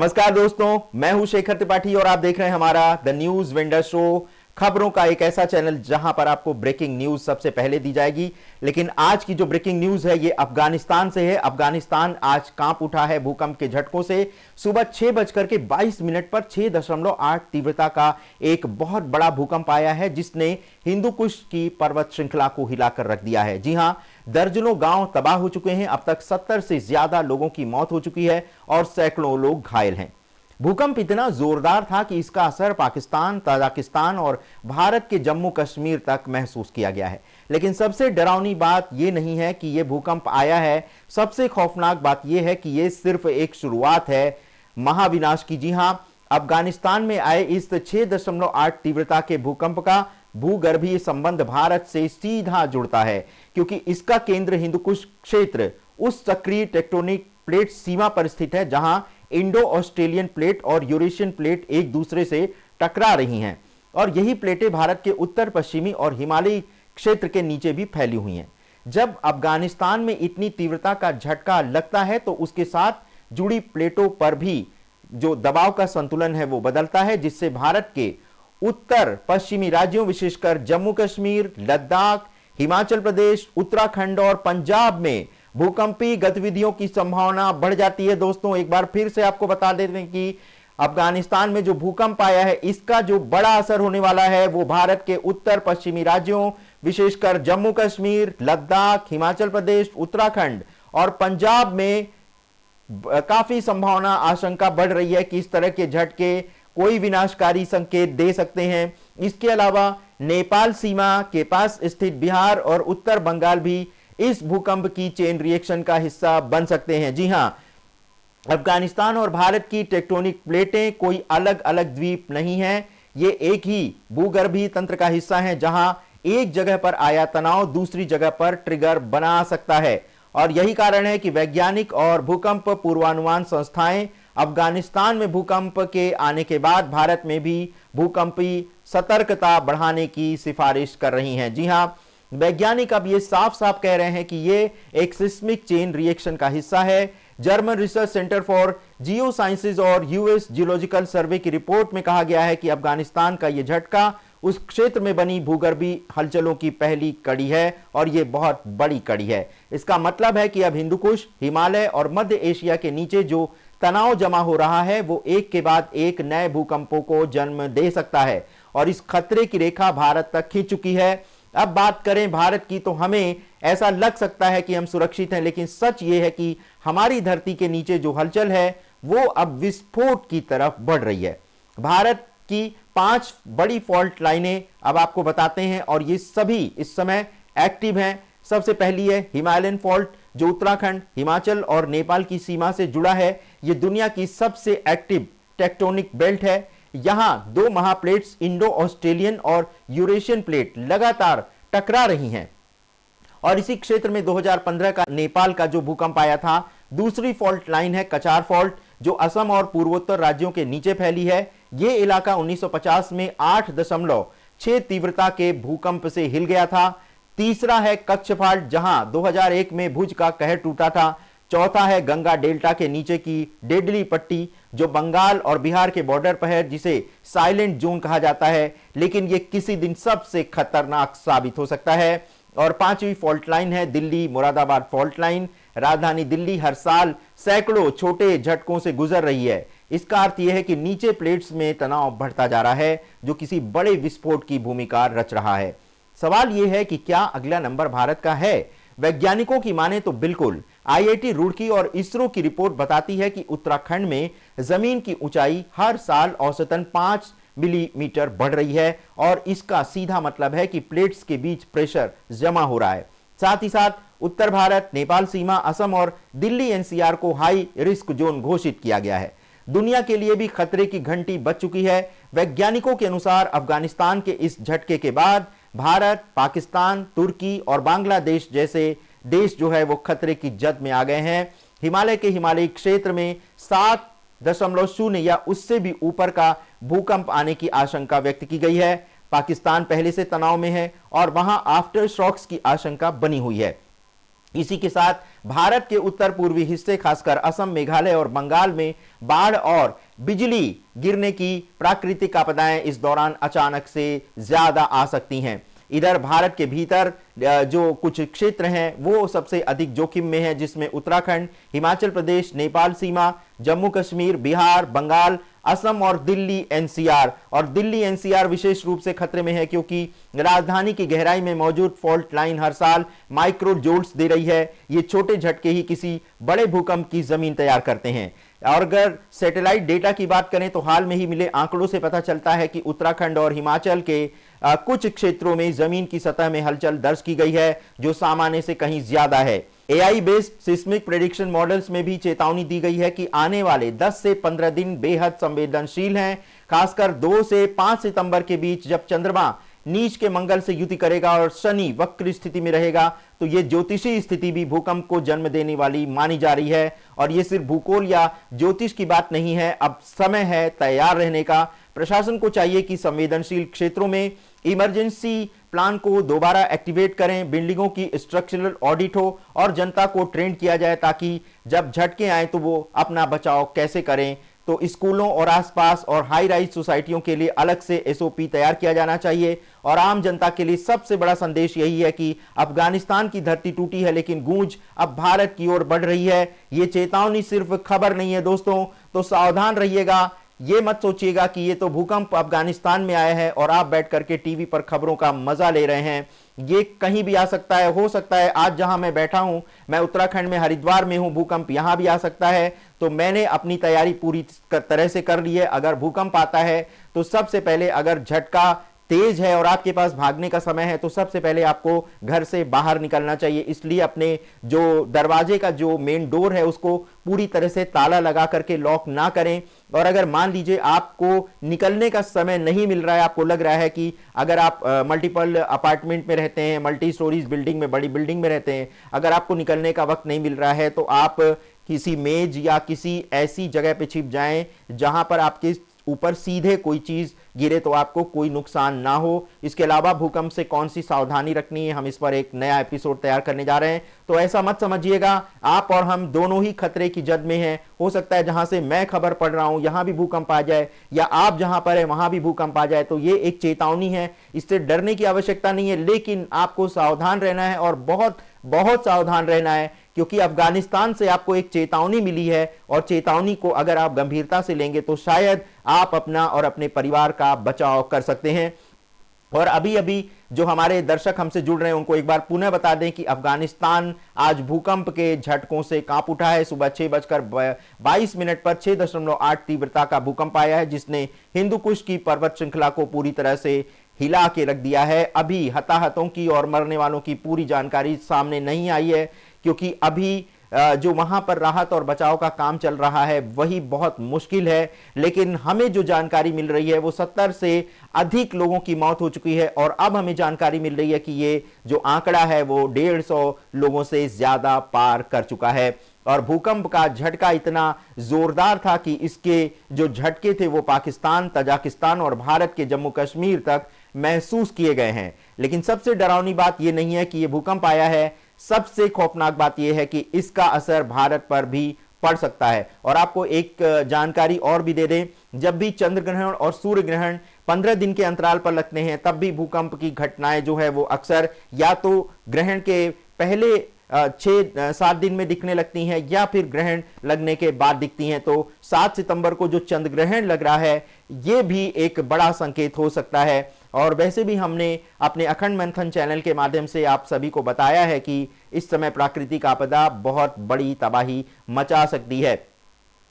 नमस्कार दोस्तों, मैं हूं शेखर त्रिपाठी और आप देख रहे हैं हमारा द न्यूज वेंडर शो, खबरों का एक ऐसा चैनल जहां पर आपको ब्रेकिंग न्यूज सबसे पहले दी जाएगी। लेकिन आज की जो ब्रेकिंग न्यूज है ये अफगानिस्तान से है। अफगानिस्तान आज कांप उठा है भूकंप के झटकों से। सुबह 6:22 पर 6.8 तीव्रता का एक बहुत बड़ा भूकंप आया है जिसने हिंदू कुश की पर्वत श्रृंखला को हिलाकर रख दिया है। जी हां, दर्जनों गांव तबाह हो चुके हैं। अब तक 70 से ज्यादा लोगों की मौत हो चुकी है और सैकड़ों लोग घायल हैं। भूकंप इतना जोरदार था कि इसका असर पाकिस्तान, ताजिकिस्तान और भारत के जम्मू कश्मीर तक महसूस किया गया है। लेकिन सबसे डरावनी बात यह नहीं है कि यह भूकंप आया है, सबसे खौफनाक बात यह है कि यह सिर्फ एक शुरुआत है महाविनाश की। जी हां, अफगानिस्तान में आए इस 6.8 तीव्रता के भूकंप का भूगर्भीय संबंध भारत से सीधा जुड़ता है, क्योंकि इसका केंद्र हिंदुकुश क्षेत्र उस सक्रिय टेक्टोनिक प्लेट सीमा पर स्थित है जहां इंडो ऑस्ट्रेलियन प्लेट और यूरेशियन प्लेट एक दूसरे से टकरा रही हैं और यही प्लेटें भारत के उत्तर पश्चिमी और हिमालयी क्षेत्र के नीचे भी फैली हुई हैं। जब अफगानिस्तान में इतनी तीव्रता का झटका लगता है तो उसके साथ जुड़ी प्लेटों पर भी जो दबाव का संतुलन है वो बदलता है, जिससे भारत के उत्तर पश्चिमी राज्यों विशेषकर जम्मू कश्मीर, लद्दाख, हिमाचल प्रदेश, उत्तराखंड और पंजाब में भूकंपीय गतिविधियों की संभावना बढ़ जाती है। दोस्तों, एक बार फिर से आपको बता देते हैं कि अफगानिस्तान में जो भूकंप आया है इसका जो बड़ा असर होने वाला है वो भारत के उत्तर पश्चिमी राज्यों विशेषकर जम्मू कश्मीर, लद्दाख, हिमाचल प्रदेश, उत्तराखंड और पंजाब में काफी संभावना, आशंका बढ़ रही है कि इस तरह के झटके कोई विनाशकारी संकेत दे सकते हैं। इसके अलावा नेपाल सीमा के पास स्थित बिहार और उत्तर बंगाल भी इस भूकंप की चेन रिएक्शन का हिस्सा बन सकते हैं। जी हां, अफगानिस्तान और भारत की टेक्टोनिक प्लेटें कोई अलग अलग द्वीप नहीं हैं, ये एक ही भूगर्भीय तंत्र का हिस्सा हैं जहां एक जगह पर आया तनाव दूसरी जगह पर ट्रिगर बना सकता है। और यही कारण है कि वैज्ञानिक और भूकंप पूर्वानुमान संस्थाएं अफगानिस्तान में भूकंप के आने के बाद भारत में भी भूकंपी सतर्कता बढ़ाने की सिफारिश कर रही हैं। जी हां, वैज्ञानिक अब ये साफ साफ कह रहे हैं कि ये एक सिस्मिक चेन रिएक्शन का हिस्सा है। German research centre for Jio sciences और यूएस जियोलॉजिकल सर्वे की रिपोर्ट में कहा गया है कि अफगानिस्तान का यह झटका उस क्षेत्र में बनी भूगर्भीय हलचलों की पहली कड़ी है और यह बहुत बड़ी कड़ी है। इसका मतलब है कि अब हिंदुकुश, हिमालय और मध्य एशिया के नीचे जो तनाव जमा हो रहा है वो एक के बाद एक नए भूकंपों को जन्म दे सकता है और इस खतरे की रेखा भारत तक खिंच चुकी है। अब बात करें भारत की तो हमें ऐसा लग सकता है कि हम सुरक्षित हैं, लेकिन सच ये है कि हमारी धरती के नीचे जो हलचल है वो अब विस्फोट की तरफ बढ़ रही है। भारत की 5 बड़ी फॉल्ट लाइनें अब आपको बताते हैं और ये सभी इस समय एक्टिव हैं। सबसे पहली है हिमालयन फॉल्ट जो उत्तराखंड, हिमाचल और नेपाल की सीमा से जुड़ा है। ये दुनिया की सबसे एक्टिव टेक्टोनिक बेल्ट है। यहां 2 महाप्लेट्स इंडो ऑस्ट्रेलियन और यूरेशियन प्लेट लगातार टकरा रही हैं और इसी क्षेत्र में 2015 का नेपाल का जो भूकंप आया था। दूसरी फॉल्ट लाइन है कचार फॉल्ट जो असम और पूर्वोत्तर राज्यों के नीचे फैली है। यह इलाका 1950 में 8.6 तीव्रता के भूकंप से हिल गया था। तीसरा है कच्छ फाल्ट जहां 2001 में भुज का कहर टूटा था। चौथा है गंगा डेल्टा के नीचे की डेडली पट्टी जो बंगाल और बिहार के बॉर्डर पर है, जिसे साइलेंट जोन कहा जाता है, लेकिन यह किसी दिन सबसे खतरनाक साबित हो सकता है। और 5वीं फॉल्ट लाइन है दिल्ली मुरादाबाद फॉल्ट लाइन। राजधानी दिल्ली हर साल सैकड़ों छोटे झटकों से गुजर रही है। इसका अर्थ यह है कि नीचे प्लेट्स में तनाव बढ़ता जा रहा है जो किसी बड़े विस्फोट की भूमिका रच रहा है। सवाल यह है कि क्या अगला नंबर भारत का है? वैज्ञानिकों की माने तो बिल्कुल। आईआईटी रुड़की और इसरो की रिपोर्ट बताती है कि उत्तराखंड में जमीन की ऊंचाई हर साल औसतन 5 मिलीमीटर बढ़ रही है और इसका सीधा मतलब है कि प्लेट्स के बीच प्रेशर जमा हो रहा है। साथ ही साथ उत्तर भारत, नेपाल सीमा, असम और दिल्ली एनसीआर को हाई रिस्क जोन घोषित किया गया है। दुनिया के लिए भी खतरे की घंटी बज चुकी है। वैज्ञानिकों के अनुसार अफगानिस्तान के इस झटके के बाद भारत, पाकिस्तान, तुर्की और बांग्लादेश जैसे देश जो है वो खतरे की जद में आ गए हैं। हिमालय के हिमालयी क्षेत्र में 7.0 या उससे भी ऊपर का भूकंप आने की आशंका व्यक्त की गई है। पाकिस्तान पहले से तनाव में है और वहां आफ्टर शॉक्स की आशंका बनी हुई है। इसी के साथ भारत के उत्तर पूर्वी हिस्से खासकर असम, मेघालय और बंगाल में बाढ़ और बिजली गिरने की प्राकृतिक आपदाएं इस दौरान अचानक से ज्यादा आ सकती हैं। इधर भारत के भीतर जो कुछ क्षेत्र हैं वो सबसे अधिक जोखिम में है, जिसमें उत्तराखंड, हिमाचल प्रदेश, नेपाल सीमा, जम्मू कश्मीर, बिहार, बंगाल, असम और दिल्ली एनसीआर। और दिल्ली एनसीआर विशेष रूप से खतरे में है क्योंकि राजधानी की गहराई में मौजूद फॉल्ट लाइन हर साल माइक्रो जोल्ट्स दे रही है। ये छोटे झटके ही किसी बड़े भूकंप की जमीन तैयार करते हैं। और अगर सैटेलाइट डेटा की बात करें तो हाल में ही मिले आंकड़ों से पता चलता है कि उत्तराखंड और हिमाचल के कुछ क्षेत्रों में जमीन की सतह में हलचल दर्ज की गई है, जो सामान्य से कहीं ज्यादा है। AI based seismic prediction models में भी चेतावनी दी गई है कि आने वाले 10 से 15 दिन बेहद संवेदनशील हैं, खासकर 2 से 5 सितंबर के बीच, जब चंद्रमा नीच के मंगल से युति करेगा और शनि वक्र स्थिति में रहेगा। तो यह ज्योतिषी स्थिति भी भूकंप को जन्म देने वाली मानी जा रही है। और यह सिर्फ भूगोल या ज्योतिष की बात नहीं है, अब समय है तैयार रहने का। प्रशासन को चाहिए कि संवेदनशील क्षेत्रों में इमरजेंसी प्लान को दोबारा एक्टिवेट करें, बिल्डिंगों की स्ट्रक्चरल ऑडिट हो और जनता को ट्रेन किया जाए ताकि जब झटके आए तो वो अपना बचाव कैसे करें। तो स्कूलों और आसपास और हाई राइज सोसाइटियों के लिए अलग से एसओपी तैयार किया जाना चाहिए। और आम जनता के लिए सबसे बड़ा संदेश यही है कि अफगानिस्तान की धरती टूटी है लेकिन गूंज अब भारत की ओर बढ़ रही है। ये चेतावनी सिर्फ खबर नहीं है दोस्तों, तो सावधान रहिएगा। ये मत सोचिएगा कि ये तो भूकंप अफगानिस्तान में आया है और आप बैठ करके टीवी पर खबरों का मजा ले रहे हैं। ये कहीं भी आ सकता है, हो सकता है आज जहां मैं बैठा हूं, मैं उत्तराखंड में हरिद्वार में हूं, भूकंप यहां भी आ सकता है। तो मैंने अपनी तैयारी पूरी तरह से कर ली है। अगर भूकंप आता है तो सबसे पहले, अगर झटका तेज है और आपके पास भागने का समय है, तो सबसे पहले आपको घर से बाहर निकलना चाहिए। इसलिए अपने जो दरवाजे का जो मेन डोर है उसको पूरी तरह से ताला लगा करके लॉक ना करें। और अगर मान लीजिए आपको निकलने का समय नहीं मिल रहा है, आपको लग रहा है कि अगर आप मल्टीपल अपार्टमेंट में रहते हैं, मल्टी स्टोरीज बिल्डिंग में, बड़ी बिल्डिंग में रहते हैं, अगर आपको निकलने का वक्त नहीं मिल रहा है तो आप किसी मेज या किसी ऐसी जगह पे छिप जाएं जहां पर आपके ऊपर सीधे कोई चीज गिरे तो आपको कोई नुकसान ना हो। इसके अलावा भूकंप से कौन सी सावधानी रखनी है, हम इस पर एक नया एपिसोड तैयार करने जा रहे हैं। तो ऐसा मत समझिएगा, आप और हम दोनों ही खतरे की जद में हैं। हो सकता है जहां से मैं खबर पढ़ रहा हूं यहां भी भूकंप आ जाए, या आप जहां पर है वहां भी भूकंप आ जाए। तो ये एक चेतावनी है, इससे डरने की आवश्यकता नहीं है, लेकिन आपको सावधान रहना है और बहुत बहुत सावधान रहना है, क्योंकि अफगानिस्तान से आपको एक चेतावनी मिली है और चेतावनी को अगर आप गंभीरता से लेंगे तो शायद आप अपना और अपने परिवार का बचाव कर सकते हैं। और अभी अभी जो हमारे दर्शक हमसे जुड़ रहे हैं उनको एक बार पुनः बता दें कि अफगानिस्तान आज भूकंप के झटकों से कांप उठा है। सुबह 6:22 पर 6.8 तीव्रता का भूकंप आया है, जिसने हिंदू कुश की पर्वत श्रृंखला को पूरी तरह से हिला के रख दिया है। अभी हताहतों की और मरने वालों की पूरी जानकारी सामने नहीं आई है, क्योंकि अभी जो वहां पर राहत और बचाव का काम चल रहा है वही बहुत मुश्किल है। लेकिन हमें जो जानकारी मिल रही है वो 70 से अधिक लोगों की मौत हो चुकी है, और अब हमें जानकारी मिल रही है कि ये जो आंकड़ा है वो 150 लोगों से ज्यादा पार कर चुका है। और भूकंप का झटका इतना जोरदार था कि इसके जो झटके थे वो पाकिस्तान, तजाकिस्तान और भारत के जम्मू कश्मीर तक महसूस किए गए हैं। लेकिन सबसे डरावनी बात यह नहीं है कि यह भूकंप आया है, सबसे खौफनाक बात यह है कि इसका असर भारत पर भी पड़ सकता है। और आपको एक जानकारी और भी दे दें, जब भी चंद्र ग्रहण और सूर्य ग्रहण 15 दिन के अंतराल पर लगते हैं तब भी भूकंप की घटनाएं जो है वो अक्सर या तो ग्रहण के पहले 6-7 दिन में दिखने लगती हैं या फिर ग्रहण लगने के बाद दिखती हैं। तो 7 सितंबर को जो चंद्र ग्रहण लग रहा है यह भी एक बड़ा संकेत हो सकता है। और वैसे भी हमने अपने अखंड मंथन चैनल के माध्यम से आप सभी को बताया है कि इस समय प्राकृतिक आपदा बहुत बड़ी तबाही मचा सकती है।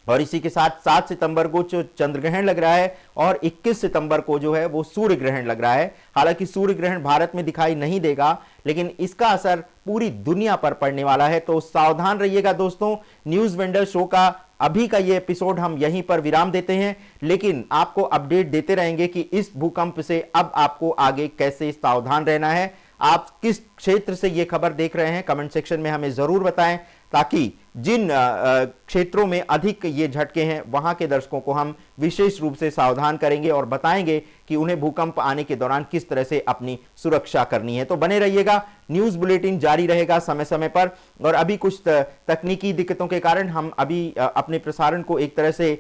और इसी के साथ 7 सितंबर को जो चंद्र ग्रहण लग रहा है और 21 सितंबर को जो है वो सूर्य ग्रहण लग रहा है। हालांकि सूर्य ग्रहण भारत में दिखाई नहीं देगा, लेकिन इसका असर पूरी दुनिया पर पड़ने वाला है। तो सावधान रहिएगा दोस्तों। न्यूज वेंडर शो का अभी का ये एपिसोड हम यहीं पर विराम देते हैं, लेकिन आपको अपडेट देते रहेंगे कि इस भूकंप से अब आपको आगे कैसे सावधान रहना है। आप किस क्षेत्र से ये खबर देख रहे हैं कमेंट सेक्शन में हमें जरूर बताएं, ताकि जिन क्षेत्रों में अधिक ये झटके हैं वहां के दर्शकों को हम विशेष रूप से सावधान करेंगे और बताएंगे कि उन्हें भूकंप आने के दौरान किस तरह से अपनी सुरक्षा करनी है। तो बने रहिएगा, न्यूज बुलेटिन जारी रहेगा समय समय पर। और अभी कुछ तकनीकी दिक्कतों के कारण हम अभी अपने प्रसारण को एक तरह से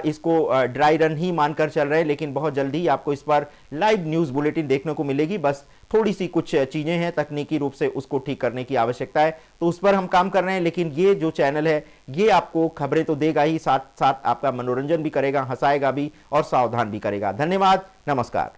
इसको ड्राई रन ही मानकर चल रहे हैं, लेकिन बहुत जल्दी आपको इस पर लाइव न्यूज बुलेटिन देखने को मिलेगी। बस थोड़ी सी कुछ चीजें हैं तकनीकी रूप से, उसको ठीक करने की आवश्यकता है, तो उस पर हम काम कर रहे हैं। लेकिन ये जो चैनल है ये आपको खबरें तो देगा ही, साथ साथ आपका मनोरंजन भी करेगा, हंसाएगा भी और सावधान भी करेगा। धन्यवाद, नमस्कार।